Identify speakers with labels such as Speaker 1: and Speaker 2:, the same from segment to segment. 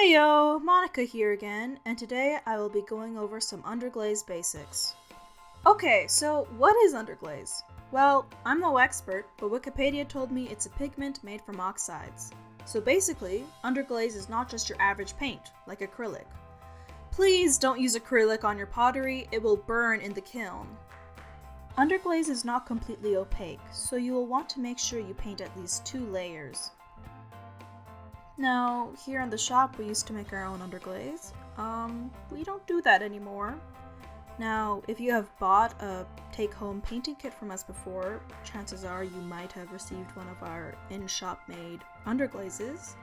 Speaker 1: Hey yo, Monica here again, and today I will be going over some Underglaze basics. Okay, so what is Underglaze? Well, I'm no expert, but Wikipedia told me it's a pigment made from oxides. So basically, Underglaze is not just your average paint, like acrylic. Please don't use acrylic on your pottery, it will burn in the kiln. Underglaze is not completely opaque, so you will want to make sure you paint at least 2 layers. Now, here in the shop we used to make our own underglaze. We don't do that anymore. Now, if you have bought a take-home painting kit from us before, chances are you might have received one of our in-shop made underglazes.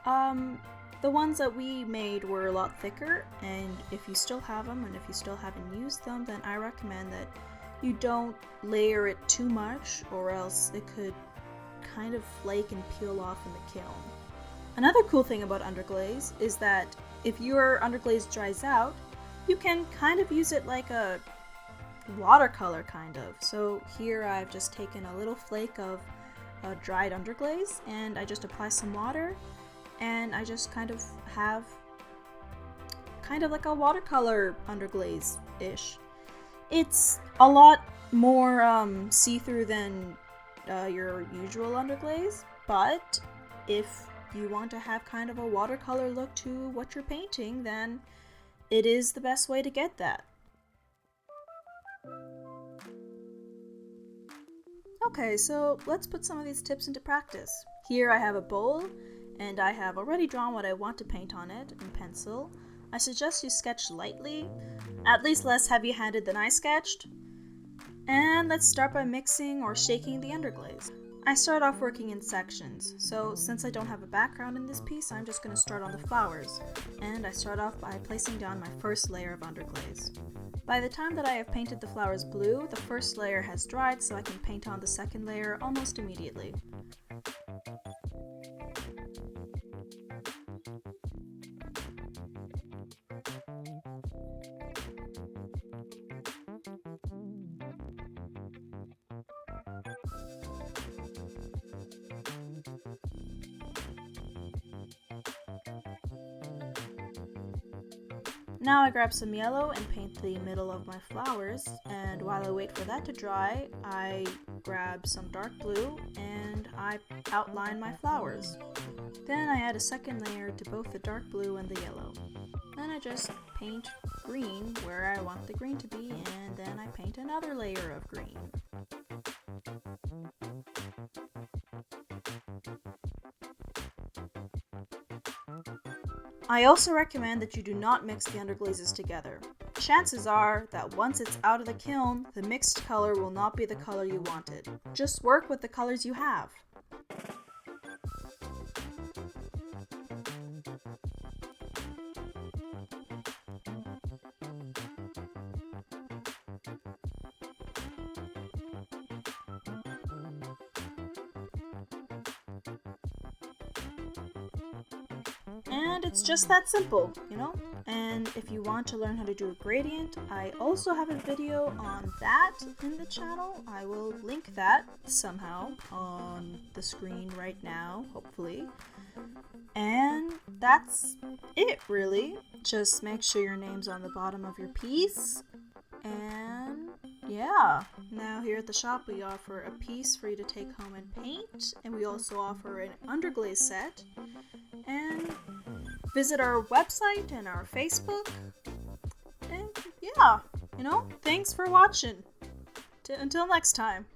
Speaker 1: The ones that we made were a lot thicker, and if you still have them and if you still haven't used them, then I recommend that you don't layer it too much, or else it could kind of flake and peel off in the kiln. Another cool thing about underglaze is that if your underglaze dries out, you can kind of use it like a watercolor kind of. So here I've just taken a little flake of dried underglaze and I just apply some water and I just kind of have like a watercolor underglaze-ish. It's a lot more see-through than your usual underglaze, but if you want to have kind of a watercolor look to what you're painting, then it is the best way to get that. Okay, so let's put some of these tips into practice. Here I have a bowl, and I have already drawn what I want to paint on it in pencil. I suggest you sketch lightly, at least less heavy-handed than I sketched. And let's start by mixing or shaking the underglaze. I start off working in sections, so since I don't have a background in this piece, I'm just going to start on the flowers, and I start off by placing down my first layer of underglaze. By the time that I have painted the flowers blue, the first layer has dried, so I can paint on the second layer almost immediately. Now I grab some yellow and paint the middle of my flowers, and while I wait for that to dry, I grab some dark blue and I outline my flowers. Then I add a second layer to both the dark blue and the yellow. Then I just paint green where I want the green to be, and then I paint another layer of green. I also recommend that you do not mix the underglazes together. Chances are that once it's out of the kiln, the mixed color will not be the color you wanted. Just work with the colors you have. And it's just that simple, you know? And if you want to learn how to do a gradient, I also have a video on that in the channel. I will link that somehow on the screen right now, hopefully. And that's it, really. Just make sure your name's on the bottom of your piece. And yeah, now here at the shop we offer a piece for you to take home and paint, and we also offer an underglaze set. And visit our website and our Facebook. And yeah, thanks for watching. Until next time.